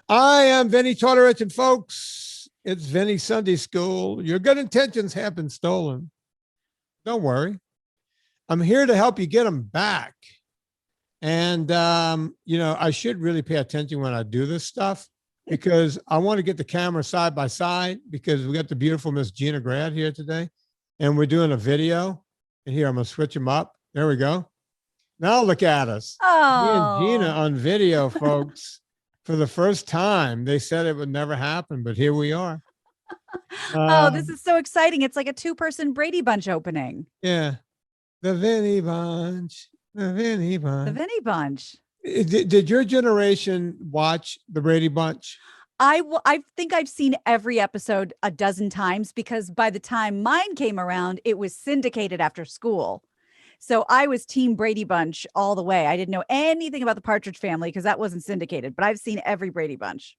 I am Vinnie Tortorich, and folks, it's Vinnie Sunday School. Your good intentions have been stolen. Don't worry. I'm here to help you get them back. And, I should really pay attention when I do this stuff because I want to get the camera side by side because we got the beautiful Miss Gina Grad here today. And we're doing a video. And here, I'm going to switch them up. There we go. Now look at us. Me and Gina on video, folks. For the first time. They said it would never happen, but here we are. This is so exciting. It's like a 2-person Brady Bunch opening. Yeah. The Vinnie Bunch. The Vinnie Bunch. The Vinnie Bunch. Did your generation watch the Brady Bunch? I think I've seen every episode a dozen times because by the time mine came around, it was syndicated after school. So I was team Brady Bunch all the way. I didn't know anything about the Partridge Family because that wasn't syndicated, but I've seen every Brady Bunch.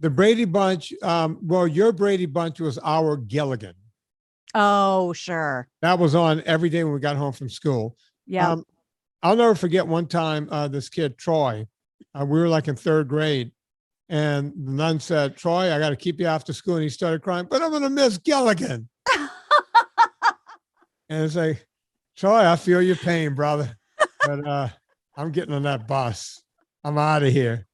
The Brady Bunch, your Brady Bunch was our Gilligan. Oh, sure. That was on every day when we got home from school. Yeah. I'll never forget one time this kid, Troy, we were like in 3rd grade, and the nun said, Troy, I got to keep you after school. And he started crying, but I'm going to miss Gilligan. And it's like, Troy, I feel your pain, brother, but I'm getting on that bus. I'm out of here.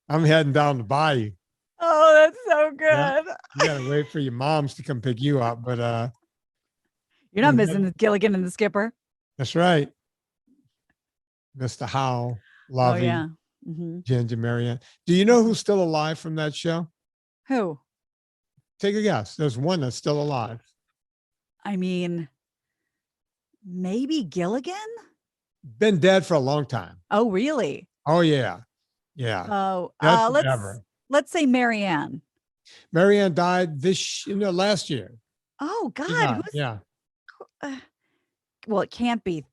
I'm heading down the bayou. Oh, that's so good. Yeah, you got to wait for your moms to come pick you up, but you're not missing the Gilligan and the Skipper. That's right. Mr. Howell, Lovey, Ginger, Marianne. Do you know who's still alive from that show? Who? Take a guess. There's one that's still alive. I mean, maybe Gilligan? Been dead for a long time. Oh, really? Oh, yeah. Yeah. Oh, let's say Marianne. Marianne died last year. Oh, God. Yeah. Well, it can't be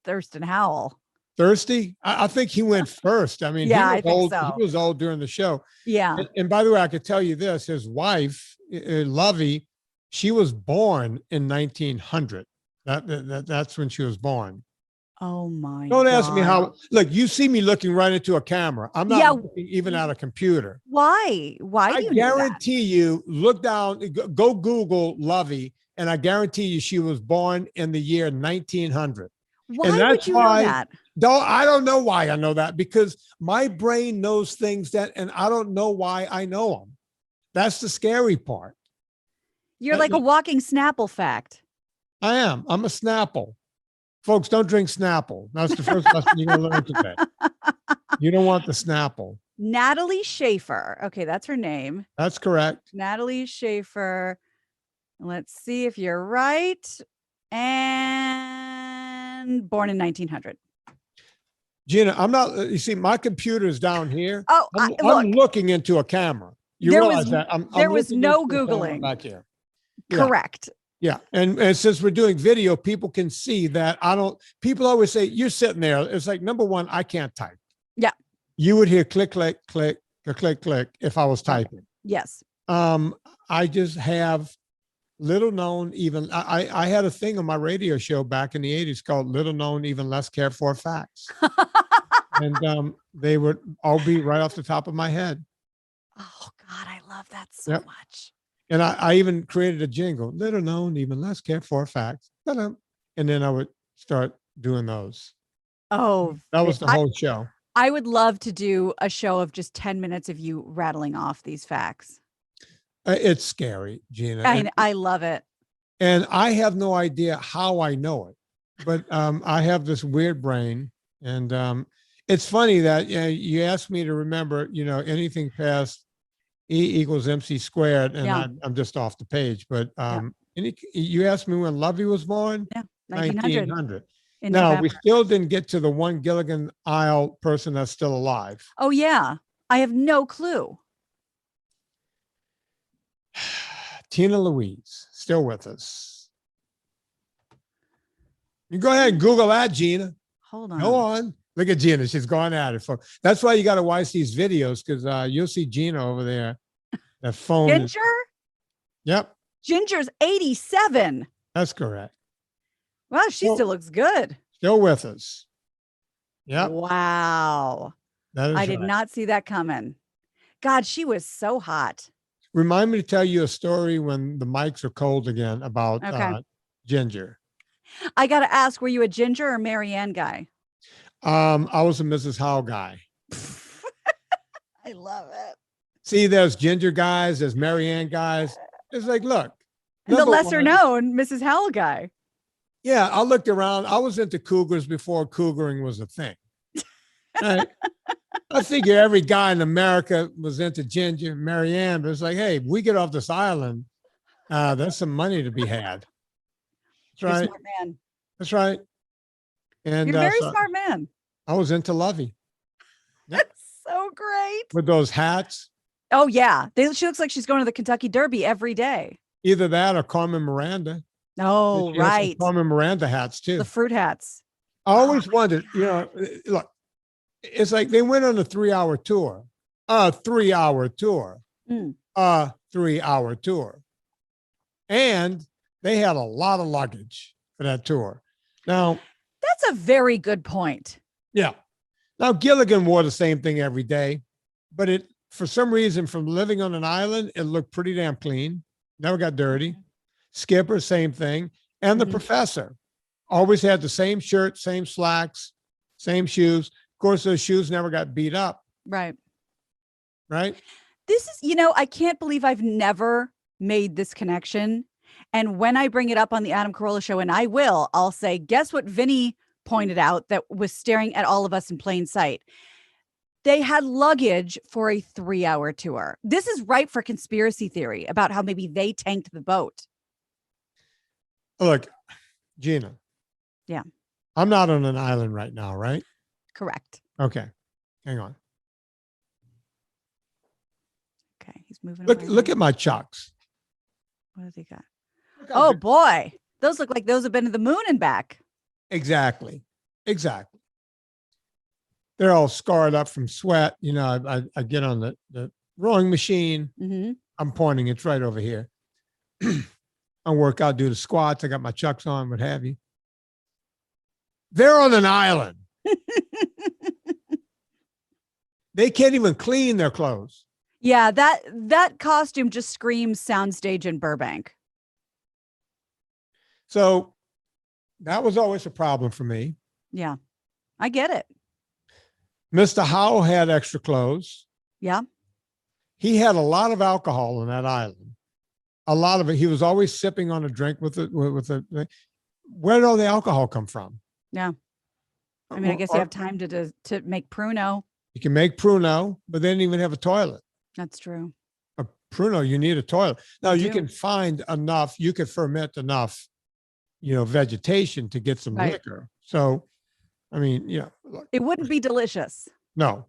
Thurston Howell. Thirsty? I think he went first. I mean, yeah, he was old during the show. Yeah. And by the way, I could tell you this, his wife, Lovey, she was born in 1900. That's when she was born. Oh my! Don't ask me how. Look, you see me looking right into a camera. I'm not looking even at a computer. Why? I guarantee you. Look down. Go Google Lovey, and I guarantee you she was born in the year 1900. Why would you know that? I don't know why I know that because my brain knows things and I don't know why I know them. That's the scary part. You're like a walking Snapple fact. I am. I'm a Snapple. Folks, don't drink Snapple. That's the first lesson you're going to learn today. You don't want the Snapple. Natalie Schaefer. Okay, that's her name. That's correct. Natalie Schaefer. Let's see if you're right. And born in 1900. Gina, I'm not, you see, my computer is down here. Oh, I'm looking into a camera. Realize that? There was no Googling. Back here. Yeah. Correct. Yeah. And since we're doing video, people can see that people always say, you're sitting there. It's like, number one, I can't type. Yeah. You would hear click, click, click, click, click if I was typing. Yes. I just have little known, even I had a thing on my radio show back in the 80s called Little Known, Even Less Cared For Facts. And they would all be right off the top of my head. Oh God, I love that so much. And I even created a jingle, Little Known, Even Less Cared For Facts. And then I would start doing those. Oh, that was the whole show. I would love to do a show of just 10 minutes of you rattling off these facts. It's scary, Gina. I love it. And I have no idea how I know it, but I have this weird brain. And it's funny that you asked me to remember, anything past E = MC squared, and I'm just off the page. But you asked me when Lovey was born? Yeah, 1900. No, November. We still didn't get to the one Gilligan Isle person that's still alive. Oh, yeah. I have no clue. Tina Louise, still with us. You go ahead and Google that, Gina. Hold on. Go on. Look at Gina. She's going at it. That's why you got to watch these videos because you'll see Gina over there. That phone. Ginger? Yep. Ginger's 87. That's correct. Well, she still looks good. Still with us. Yep. Wow. That is I did not see that coming. God, she was so hot. Remind me to tell you a story when the mics are cold again about Okay. Ginger. I got to ask, were you a Ginger or Marianne guy? I was a Mrs. Howe guy. I love it. See, there's Ginger guys, there's Marianne guys. It's like, look, And the number lesser one, known Mrs. Howell guy. yeah, I looked around. I was into cougars before cougaring was a thing. Right? I figure every guy in America was into Ginger, Marianne, but it's like, hey, we get off this island, there's some money to be had. That's You're a right. smart man. That's right. And You're a very so smart man. I was into Lovey. Yep. That's so great. With those hats. Oh, yeah. She looks like she's going to the Kentucky Derby every day. Either that or Carmen Miranda. Oh, She has some right. Carmen Miranda hats too. The fruit hats. I always wondered, look, it's like they went on a 3-hour tour, a 3-hour tour, a 3-hour tour. And they had a lot of luggage for that tour. Now, that's a very good point. Yeah. Now, Gilligan wore the same thing every day, but it, for some reason, from living on an island, it looked pretty damn clean. Never got dirty. Skipper, same thing. And the professor always had the same shirt, same slacks, same shoes. Of course, those shoes never got beat up. Right. Right. This is, I can't believe I've never made this connection. And when I bring it up on the Adam Carolla show, and I'll say, guess what Vinnie pointed out that was staring at all of us in plain sight? They had luggage for a 3-hour tour. This is ripe for conspiracy theory about how maybe they tanked the boat. Look, Gina. Yeah. I'm not on an island right now, right? Correct. Okay. Hang on. Okay. He's moving. Look at my chucks. What has he got? Oh, boy. Those look like those have been to the moon and back. Exactly. They're all scarred up from sweat. I get on the rowing machine. Mm-hmm. I'm pointing. It's right over here. I work out, do the squats. I got my chucks on, what have you. They're on an island. They can't even clean their clothes. Yeah, that costume just screams soundstage in Burbank. So that was always a problem for me. Yeah, I get it. Mr. Howe had extra clothes. Yeah. He had a lot of alcohol on that island. A lot of it. He was always sipping on a drink with it. Where did all the alcohol come from? Yeah. I mean, I guess you have time to make Pruno. You can make Pruno, but they didn't even have a toilet. That's true. A Pruno, you need a toilet. Now you can find enough, you could ferment enough, vegetation to get some liquor. So, I mean, look, it wouldn't be delicious. No,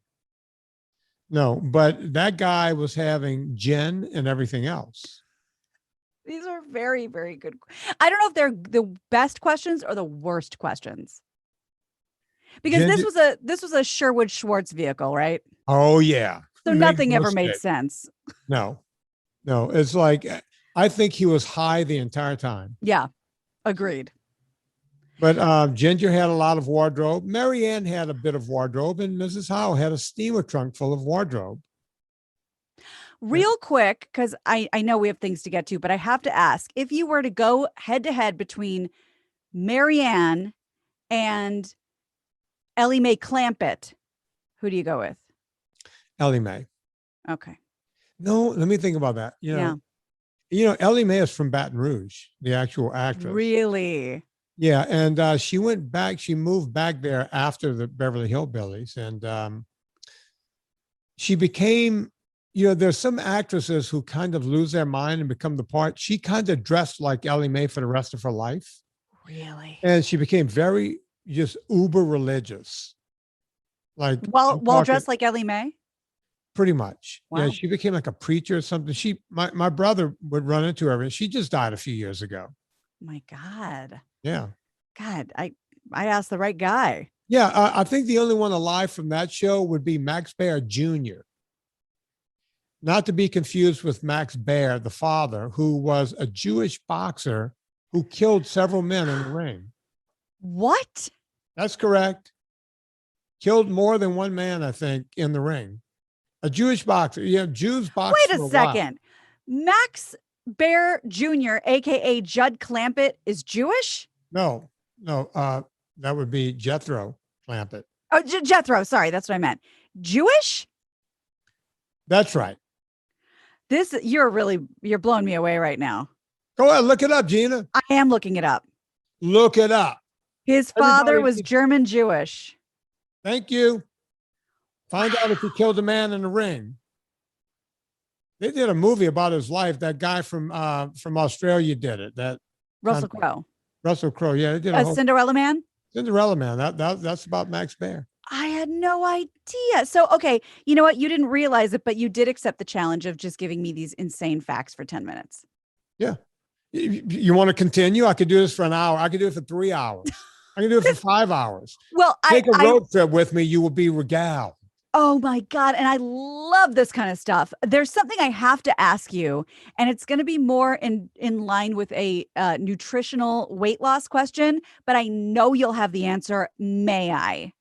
but that guy was having gin and everything else. These are very, very good. I don't know if they're the best questions or the worst questions. Because this was a Sherwood Schwartz vehicle, right? Oh yeah. So nothing ever made sense. No, it's like, I think he was high the entire time. Yeah. Agreed. But Ginger had a lot of wardrobe. Marianne had a bit of wardrobe, and Mrs. Howe had a steamer trunk full of wardrobe. Real quick, because I know we have things to get to, but I have to ask, if you were to go head to head between Marianne and Ellie Mae Clampett, who do you go with? Ellie Mae. Okay. No, let me think about that. Ellie Mae is from Baton Rouge, the actual actress. Really? Yeah. And she moved back there after the Beverly Hillbillies. And she became, there's some actresses who kind of lose their mind and become the part. She kind of dressed like Ellie Mae for the rest of her life. Really? And she became very just uber religious. Like while dressed like Ellie Mae? Pretty much. Wow. Yeah, she became like a preacher or something. My brother would run into her, and she just died a few years ago. My God. Yeah. God, I asked the right guy. Yeah, I think the only one alive from that show would be Max Baer Jr. Not to be confused with Max Baer, the father, who was a Jewish boxer who killed several men in the ring. What? That's correct. Killed more than one man, I think, in the ring. A Jewish boxer. Yeah, Jews box. Wait a second. Max Bear Jr., aka Judd Clampett, is Jewish? No. That would be Jethro Clampett. Oh, Jethro. Sorry, that's what I meant. Jewish? That's right. You're blowing me away right now. Go ahead, look it up, Gina. I am looking it up. Look it up. His father was German Jewish. Thank you. Find out if he killed a man in the ring. They did a movie about his life. That guy from Australia did it. That Russell Crowe. Russell Crowe. Yeah, they did a Cinderella Man. Cinderella Man. That's about Max Bear. I had no idea. So, okay, you know what? You didn't realize it, but you did accept the challenge of just giving me these insane facts for 10 minutes. Yeah. You want to continue? I could do this for an hour. I could do it for 3 hours. I can do it for 5 hours. Well, take a road trip with me. You will be regaled. Oh my God. And I love this kind of stuff. There's something I have to ask you, and it's going to be more in line with a nutritional weight loss question, but I know you'll have the answer. May I?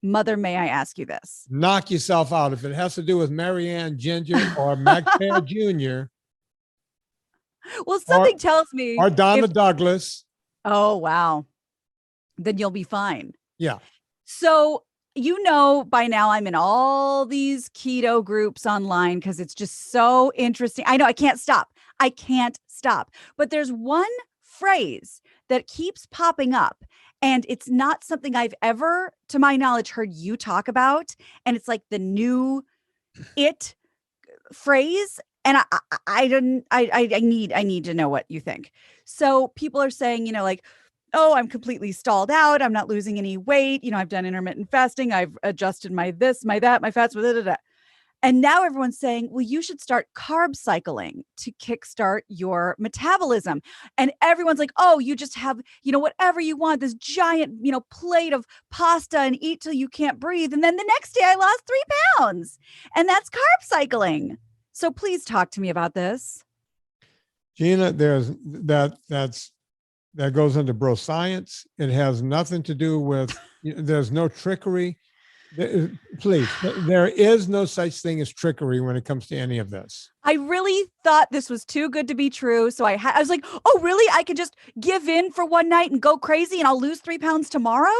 Mother, may I ask you this? Knock yourself out. If it has to do with Marianne Ginger or Max Bear Jr. Well, something tells me. Or Donna Douglas. Oh, wow. Then you'll be fine. Yeah. So, you know, by now I'm in all these keto groups online because it's just so interesting. I know I can't stop. But there's one phrase that keeps popping up, and it's not something I've ever, to my knowledge, heard you talk about. And it's like the new it phrase. And I need to know what you think. So people are saying, you know, like, oh, I'm completely stalled out. I'm not losing any weight. You know, I've done intermittent fasting. I've adjusted my this, my that, my fats, blah, blah, blah. And now everyone's saying, well, you should start carb cycling to kickstart your metabolism. And everyone's like, oh, you just have, you know, whatever you want, this giant, you know, plate of pasta and eat till you can't breathe. And then the next day I lost 3 pounds. And that's carb cycling. So please talk to me about this. Gina, that goes into bro science. It has nothing to do with, there's no trickery. Please, there is no such thing as trickery when it comes to any of this. I really thought this was too good to be true. So I was like, oh, really? I can just give in for one night and go crazy and I'll lose 3 pounds tomorrow?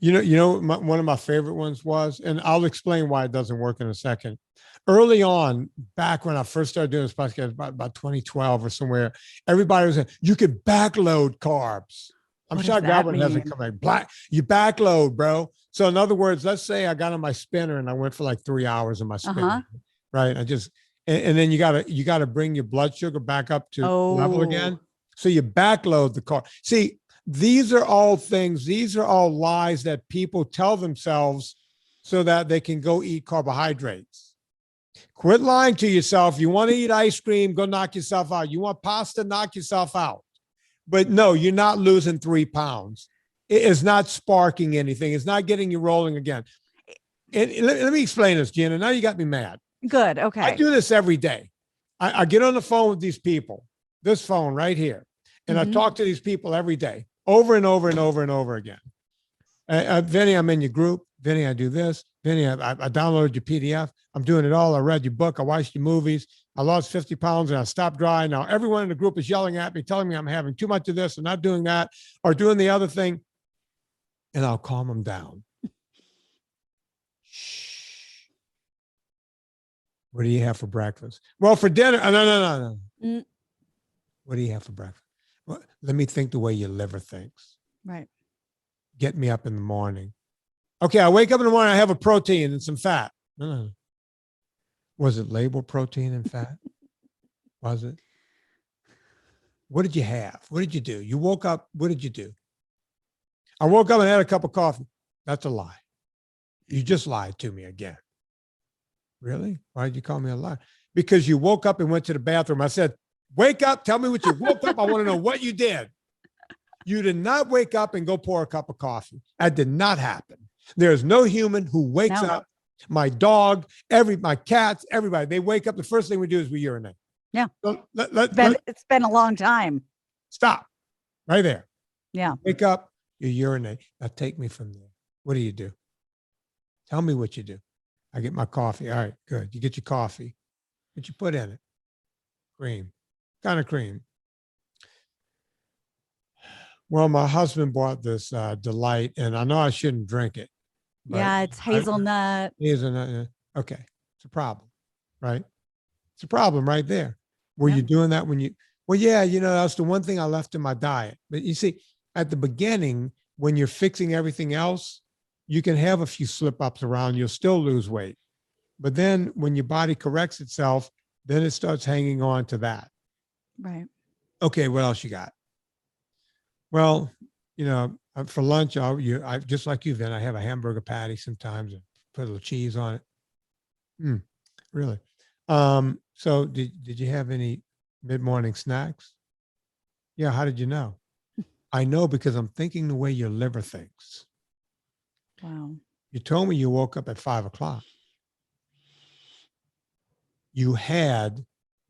One of my favorite ones was, and I'll explain why it doesn't work in a second. Early on, back when I first started doing this podcast, about 2012 or somewhere, everybody was saying, you could backload carbs. I'm shocked that one hasn't come back. You backload, bro. So in other words, let's say I got on my spinner and I went for like 3 hours on my spinner, right? And then you gotta bring your blood sugar back up to level again. So you backload the carb. See, these are all lies that people tell themselves so that they can go eat carbohydrates. Quit lying to yourself. You want to eat ice cream, go knock yourself out. You want pasta, knock yourself out. But no, you're not losing 3 pounds. It is not sparking anything. It's not getting you rolling again. And let me explain this, Gina. Now you got me mad. Good. Okay. I do this every day. I get on the phone with these people, this phone right here, and I talk to these people every day, over and over and over and over again. Vinnie, I'm in your group. Vinnie, I do this. Vinnie, I downloaded your PDF. I'm doing it all. I read your book. I watched your movies. I lost 50 pounds and I stopped dry. Now everyone in the group is yelling at me, telling me I'm having too much of this and not doing that or doing the other thing. And I'll calm them down. Shh. What do you have for breakfast? Well, for dinner. No. What do you have for breakfast? Well, let me think the way your liver thinks. Right. Get me up in the morning. Okay, I wake up in the morning, I have a protein and some fat. No. Was it labeled protein and fat? Was it? What did you have? What did you do? You woke up, what did you do? I woke up and had a cup of coffee. That's a lie. You just lied to me again. Really? Why did you call me a liar? Because you woke up and went to the bathroom. I said, wake up, tell me what you woke up. I want to know what you did. You did not wake up and go pour a cup of coffee. That did not happen. There's no human who wakes up. My dog, my cats, everybody, they wake up. The first thing we do is we urinate. Yeah. So it's been a long time. Stop right there. Yeah. Wake up, you urinate. Now take me from there. What do? Tell me what you do. I get my coffee. All right, good. You get your coffee. What you put in it? Cream. Kind of cream. Well, my husband bought this Delight, and I know I shouldn't drink it. But Yeah, it's hazelnut. hazelnut. Okay, it's a problem, right? It's a problem right there. Were Yep. you doing that when you? Well, yeah, that's the one thing I left in my diet. But you see, at the beginning, when you're fixing everything else, you can have a few slip ups around. You'll still lose weight. But then when your body corrects itself, then it starts hanging on to that. Right. Okay, what else you got? Well, for lunch, I just like you, Vin, I have a hamburger patty sometimes and put a little cheese on it. Really? So did you have any mid-morning snacks? Yeah, how did you know? I know because I'm thinking the way your liver thinks. Wow. You told me you woke up at 5:00. You had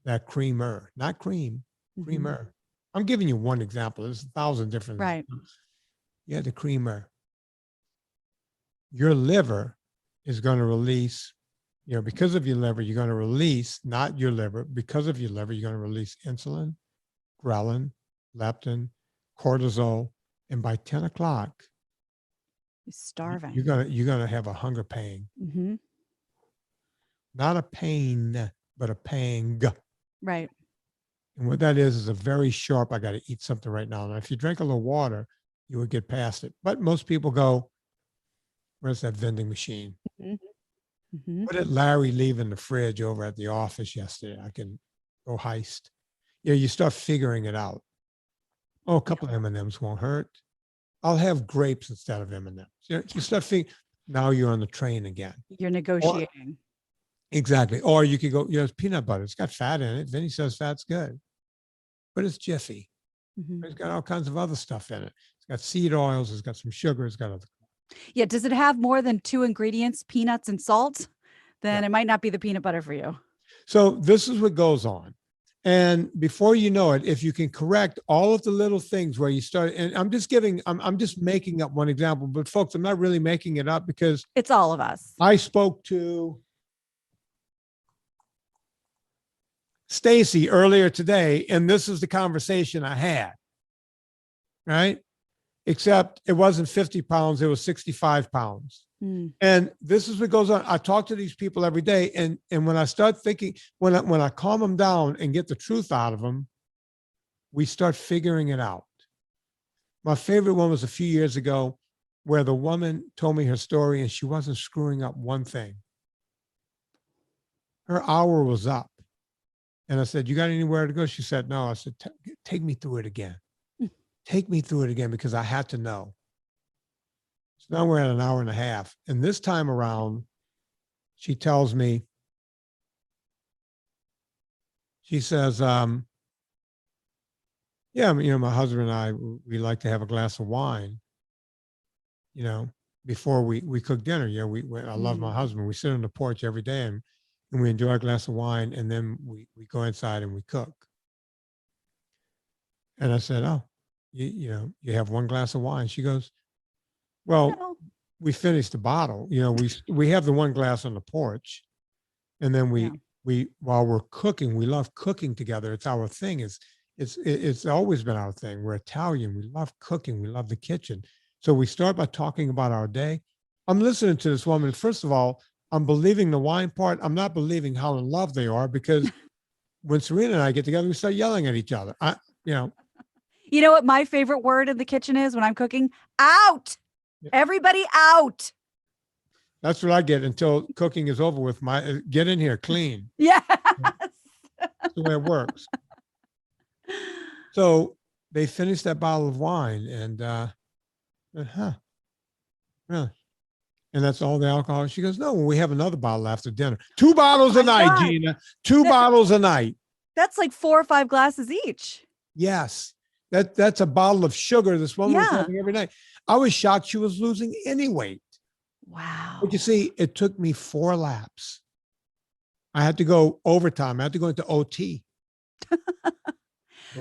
that creamer, not cream, creamer. I'm giving you one example. There's 1,000 different. Right. You had the creamer. Your liver is going to release, because of your liver, you're going to release, not your liver, because of your liver, you're going to release insulin, ghrelin, leptin, cortisol. And by 10:00, You're starving. you're gonna have a hunger pang. Not a pain, but a pang. Right. And what that is a very sharp, I got to eat something right now. Now, if you drink a little water, you would get past it. But most people go, where's that vending machine? What did Larry leave in the fridge over at the office yesterday? I can go heist. You start figuring it out. Oh, a couple of M&Ms won't hurt. I'll have grapes instead of M&Ms. You start figuring, now you're on the train again. You're negotiating. Exactly. Or you could go, it's peanut butter. It's got fat in it. Vinny says fat's good, but it's jiffy. It's got all kinds of other stuff in it. It's got seed oils. It's got some sugar. It's got other. Yeah. Does it have more than 2 ingredients, peanuts and salt? Then it might not be the peanut butter for you. So this is what goes on. And before you know it, if you can correct all of the little things where you start, and I'm just making up one example, but folks, I'm not really making it up because it's all of us. I spoke to Stacy earlier today, and this is the conversation I had, right? Except it wasn't 50 pounds, it was 65 pounds. And this is what goes on. I talk to these people every day. And when I start thinking, when I calm them down and get the truth out of them, we start figuring it out. My favorite one was a few years ago where the woman told me her story and she wasn't screwing up one thing. Her hour was up. And I said, you got anywhere to go? She said, no. I said, take me through it again. Take me through it again because I had to know. So now we're at an hour and a half. And this time around, she tells me, she says, yeah, my husband and I, we like to have a glass of wine, before we cook dinner. I love my husband. We sit on the porch every day and we enjoy a glass of wine. And then we go inside and we cook. And I said, oh, you have one glass of wine. She goes, well, we finished the bottle. We have the one glass on the porch, and then we while we're cooking, we love cooking together. It's our thing. It's always been our thing. We're Italian. We love cooking. We love the kitchen. So we start by talking about our day. I'm listening to this woman. First of all, I'm believing the wine part. I'm not believing how in love they are because when Serena and I get together, we start yelling at each other. You know what my favorite word in the kitchen is when I'm cooking? Out. Everybody out. That's what I get until cooking is over with. Get in here, clean. Yes. That's the way it works. So they finished that bottle of wine and, really? And that's all the alcohol? She goes, no, we have another bottle after dinner. 2 bottles a night, God. Gina. 2 bottles a night. That's like 4 or 5 glasses each. Yes. That's a bottle of sugar this woman was having every night. I was shocked she was losing any weight. Wow. But you see, it took me 4 laps. I had to go overtime. I had to go into OT.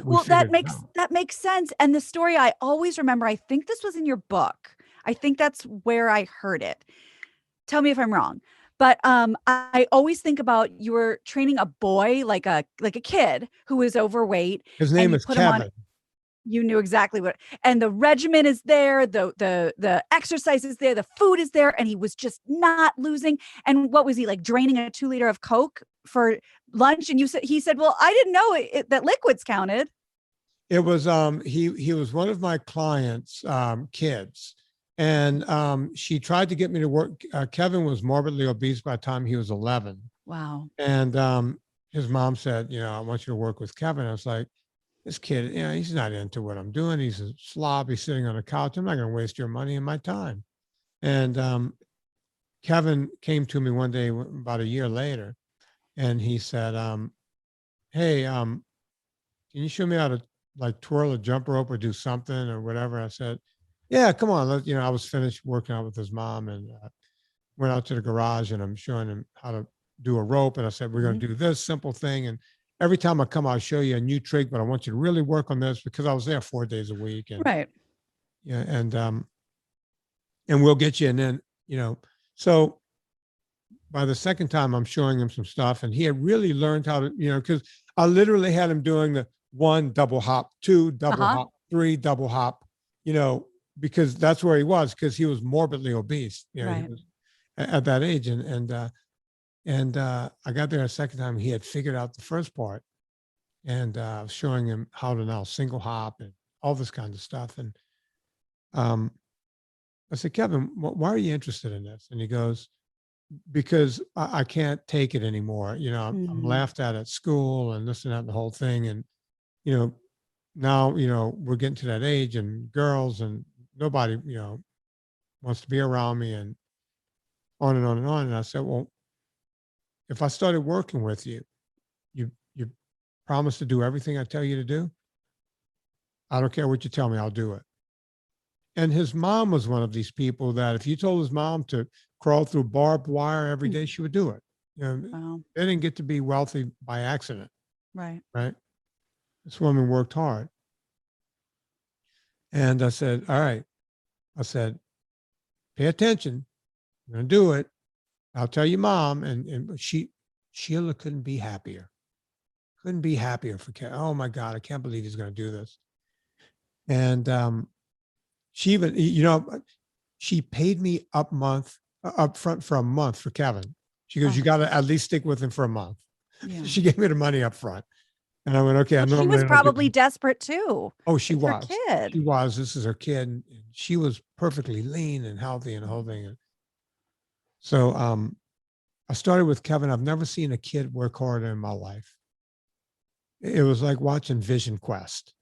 Well, that makes sense. And the story I always remember, I think this was in your book. I think that's where I heard it. Tell me if I'm wrong. But I always think about you were training a boy, like a kid who is overweight, His and name you is put him on. Kevin. You knew exactly what, and the regimen is there, the exercise is there, the food is there, and he was just not losing. And what was he like, draining a 2 liter of Coke for lunch? And he said, well, I didn't know that liquids counted. It was he was one of my clients' kids, and she tried to get me to work. Kevin was morbidly obese by the time he was 11, Wow. and his mom said, I want you to work with Kevin. I was like, this kid, he's not into what I'm doing. He's a slob. He's sitting on a couch. I'm not going to waste your money and my time. And Kevin came to me one day about a year later, and he said, hey, can you show me how to like twirl a jump rope or do something or whatever? I said, yeah, come on. I was finished working out with his mom, and went out to the garage, and I'm showing him how to do a rope. And I said, we're going to do this simple thing. And every time I come, I'll show you a new trick, but I want you to really work on this, because I was there 4 days a week. And Right. yeah, and we'll get you. And then, so by the second time I'm showing him some stuff, and he had really learned how to, because I literally had him doing the 1 double hop, 2 double hop, 3 double hop, because that's where he was, because he was morbidly obese. Right. He was at that age. And I got there a second time. He had figured out the first part, and I was showing him how to now single hop and all this kind of stuff. And I said, Kevin, why are you interested in this? And he goes, because I can't take it anymore. I'm laughed at school and this and that and the whole thing. And, now, we're getting to that age, and girls, and nobody, wants to be around me, and on and on and on. And I said, well, if I started working with you, you promise to do everything I tell you to do. I don't care what you tell me, I'll do it. And his mom was one of these people that if you told his mom to crawl through barbed wire every day, she would do it. Wow. They didn't get to be wealthy by accident. Right. Right. This woman worked hard. And I said, all right. I said, pay attention. I'm going to do it. I'll tell you, Mom. And Sheila couldn't be happier. Couldn't be happier for Kevin. Oh my God, I can't believe he's going to do this. And she even, she paid me up front for a month for Kevin. She goes, you got to at least stick with him for a month. Yeah. She gave me the money up front. And I went, okay. Well, she was probably desperate too. Oh, she was. Her kid. She was. This is her kid. And she was perfectly lean and healthy and the whole thing. And so I started with Kevin. I've never seen a kid work harder in my life. It was like watching Vision Quest.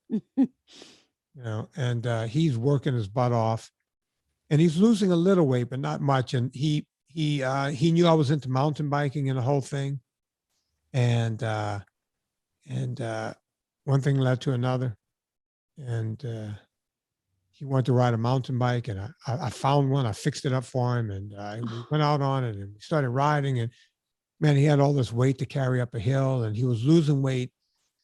And he's working his butt off, and he's losing a little weight, but not much. And he knew I was into mountain biking and the whole thing. And one thing led to another, and he wanted to ride a mountain bike, and I found one. I fixed it up for him, and we went out on it, and we started riding. And man, he had all this weight to carry up a hill, and he was losing weight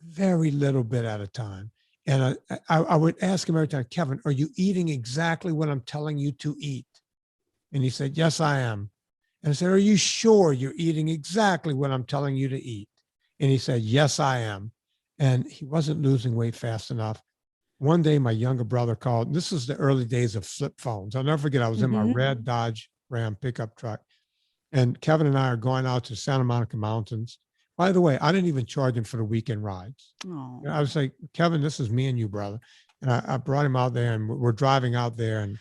very little bit at a time. And I would ask him every time, Kevin, are you eating exactly what I'm telling you to eat? And he said, yes, I am. And I said, are you sure you're eating exactly what I'm telling you to eat? And he said, yes, I am. And he wasn't losing weight fast enough. One day, my younger brother called. This is the early days of flip phones. I'll never forget, I was in my red Dodge Ram pickup truck. And Kevin and I are going out to Santa Monica Mountains. By the way, I didn't even charge him for the weekend rides. Oh. I was like, Kevin, this is me and you, brother. And I brought him out there, and we're driving out there, and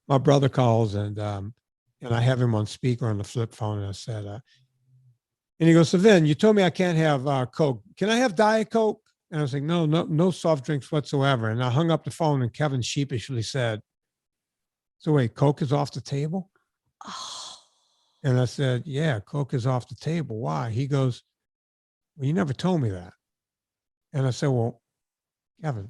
my brother calls, and I have him on speaker on the flip phone. And I said, and he goes, so Vin, you told me I can't have Coke. Can I have Diet Coke? And I was like, no soft drinks whatsoever. And I hung up the phone, and Kevin sheepishly said, so wait, Coke is off the table? Oh. And I said, yeah, Coke is off the table. Why? He goes, well, you never told me that. And I said, well, Kevin,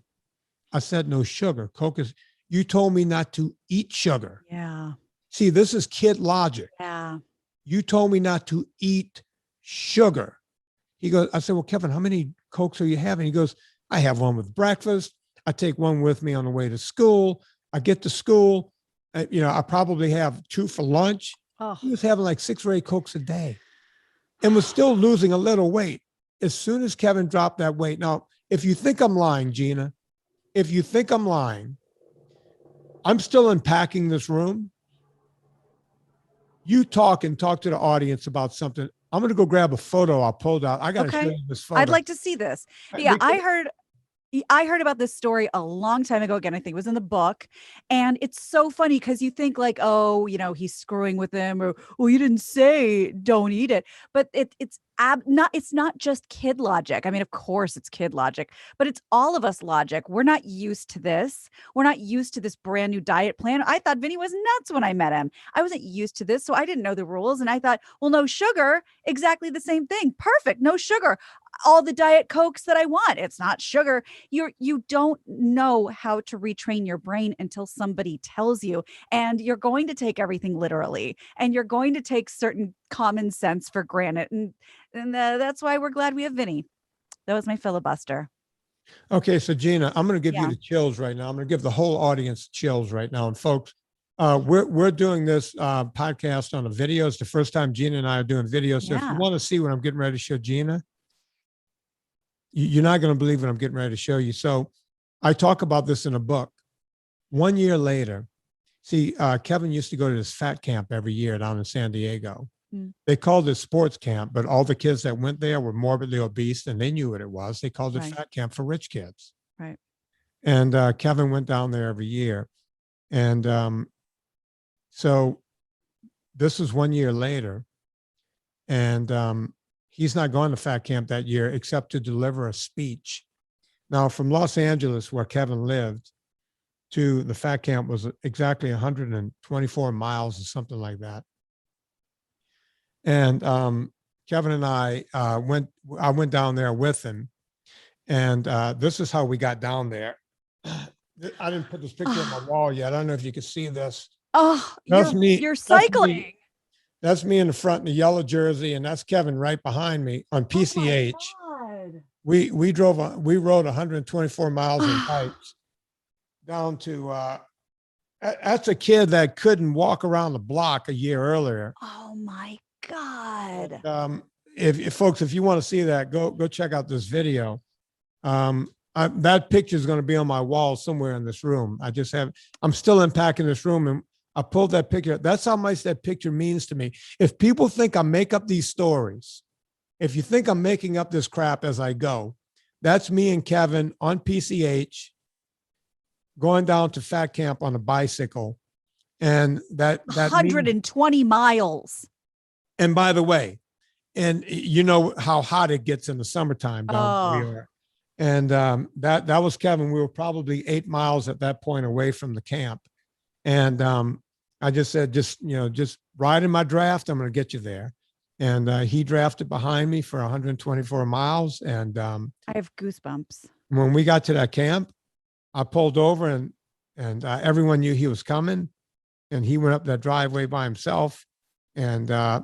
I said no sugar. Coke is, you told me not to eat sugar. Yeah. See, this is kid logic. Yeah. You told me not to eat sugar. He goes, I said, well, Kevin, how many Cokes are you having? He goes, I have one with breakfast. I take one with me on the way to school. I get to school. I probably have 2 for lunch. Oh, He was having like 6 or 8 Cokes a day and was still losing a little weight. As soon as Kevin dropped that weight. Now, if you think I'm lying, Gina, if you think I'm lying, I'm still unpacking this room. You talk and talk to the audience about something. I'm going to go grab a photo I pulled out. I got to show you this photo. I'd like to see this. Yeah, I heard about this story a long time ago. Again, I think it was in the book. And it's so funny because you think like, oh, he's screwing with them, or, well, you didn't say don't eat it. But it's not just kid logic. I mean, of course it's kid logic, but it's all of us logic. We're not used to this. We're not used to this brand new diet plan. I thought Vinny was nuts when I met him. I wasn't used to this, so I didn't know the rules. And I thought, well, no sugar, exactly the same thing. Perfect. No sugar. All the Diet Cokes that I want. It's not sugar. You don't know how to retrain your brain until somebody tells you, and you're going to take everything literally, and you're going to take certain common sense for granted. And that's why we're glad we have Vinny. That was my filibuster. Okay. So Gina, I'm going to give you the chills right now. I'm going to give the whole audience chills right now. And folks, we're doing this podcast on a video. It's the first time Gina and I are doing video. So if you want to see what I'm getting ready to show Gina, you're not going to believe what I'm getting ready to show you. So I talk about this in a book. 1 year later, see, Kevin used to go to this fat camp every year down in San Diego. They called it sports camp, but all the kids that went there were morbidly obese and they knew what it was. They called it fat camp for rich kids. Right. And Kevin went down there every year. And so this was 1 year later. And he's not going to fat camp that year except to deliver a speech. Now, from Los Angeles, where Kevin lived, to the fat camp was exactly 124 miles or something like that. And Kevin and I went down there with him. And this is how we got down there. I didn't put this picture on my wall yet. I don't know if you can see this. Oh, you're cycling. That's me in the front in the yellow jersey, and that's Kevin right behind me on PCH. Oh we rode 124 miles in bikes down to that's a kid that couldn't walk around the block a year earlier. Oh my God. But, if folks, if you want to see that, go check out this video. That picture is going to be on my wall somewhere in this room. I'm still unpacking this room, and I pulled that picture. That's how much that picture means to me. If people think I make up these stories, if you think I'm making up this crap as I go, that's me and Kevin on PCH going down to fat camp on a bicycle. And that 120 miles. And by the way, and you know how hot it gets in the summertime down where we are. And that was Kevin. We were probably 8 miles at that point away from the camp. And I just said, just ride in my draft. I'm going to get you there. And he drafted behind me for 124 miles. And I have goosebumps. When we got to that camp, I pulled over and everyone knew he was coming. And he went up that driveway by himself. And I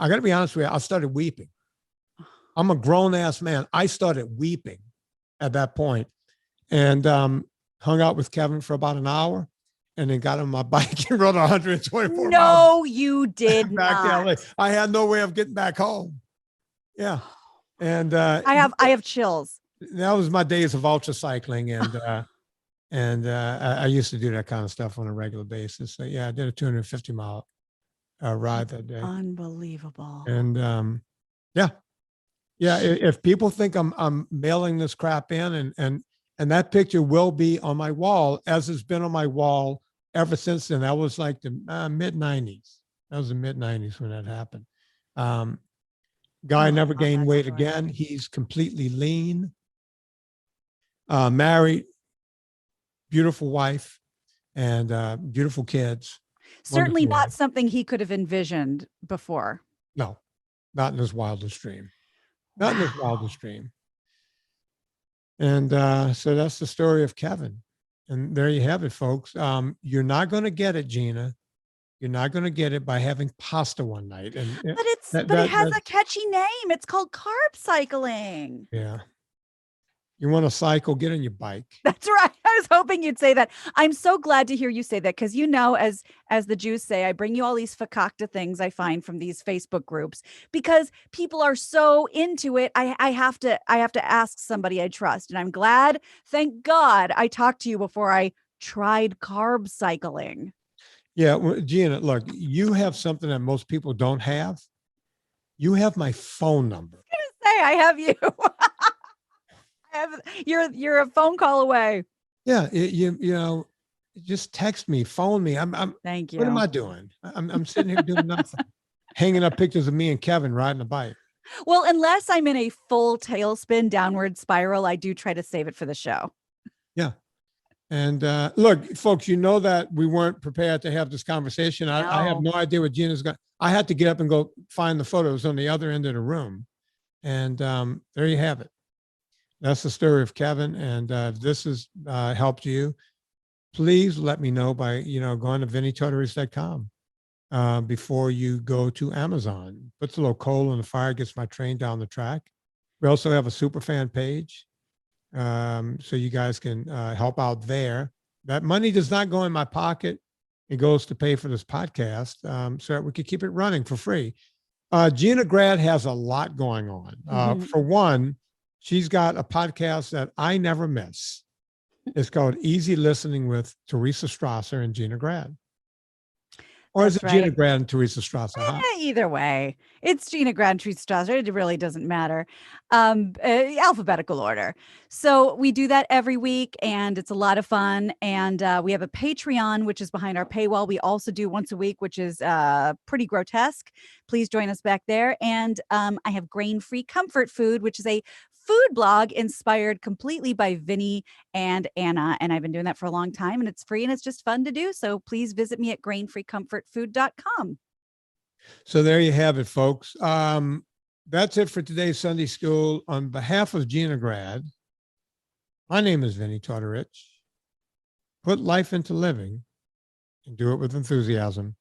got to be honest with you, I started weeping. I'm a grown ass man. I started weeping at that point and hung out with Kevin for about an hour. And then got on my bike and rode 124 miles. No, you did back not. to LA. I had no way of getting back home. Yeah. And I have chills. That was my days of ultra cycling. And I used to do that kind of stuff on a regular basis. So yeah, I did a 250 mile ride that day. Unbelievable. And yeah. If people think I'm mailing this crap in and that picture will be on my wall, as it's been on my wall ever since then. That was like the mid-90s. That was the mid-90s when that happened. Guy never gained weight again. He's completely lean. Married, beautiful wife, and beautiful kids. Certainly not something he could have envisioned before. No, not in his wildest dream. Not in his wildest dream. And so that's the story of Kevin. And there you have it, folks. You're not going to get it, Gina. You're not going to get it by having pasta one night. But it has a catchy name. It's called carb cycling. Yeah. You want to cycle, get on your bike. That's right. I was hoping you'd say that. I'm so glad to hear you say that because as the Jews say, I bring you all these fakakta things I find from these Facebook groups because people are so into it. I have to ask somebody I trust, and I'm glad. Thank God I talked to you before I tried carb cycling. Yeah, well, Gina, look, you have something that most people don't have. You have my phone number. Hey, I have you. You're a phone call away. Yeah, you know, just text me, phone me. Thank you. What am I doing? I'm sitting here doing nothing, hanging up pictures of me and Kevin riding a bike. Well, unless I'm in a full tailspin downward spiral, I do try to save it for the show. Yeah. And look, folks, you know that we weren't prepared to have this conversation. I have no idea what Gina's got. I had to get up and go find the photos on the other end of the room. And there you have it. That's the story of Kevin. And if this has helped you, please let me know by, going to VinnieTortorich.com before you go to Amazon. Puts a little coal in the fire, gets my train down the track. We also have a super fan page. So you guys can help out there. That money does not go in my pocket. It goes to pay for this podcast so that we can keep it running for free. Gina Grad has a lot going on. For one, she's got a podcast that I never miss. It's called Easy Listening with Teresa Strasser and Gina Grad. Or That's is it right. Gina Grad and Teresa Strasser? Huh? Either way, it's Gina Grad and Teresa Strasser. It really doesn't matter. Alphabetical order. So we do that every week, and it's a lot of fun. And we have a Patreon, which is behind our paywall. We also do once a week, which is pretty grotesque. Please join us back there. And I have Grain-Free Comfort Food, which is a food blog inspired completely by Vinnie and Anna. And I've been doing that for a long time, and it's free and it's just fun to do. So please visit me at grainfreecomfortfood.com. So there you have it, folks. That's it for today's Sunday School. On behalf of Gina Grad, my name is Vinnie Tortorich. Put life into living and do it with enthusiasm.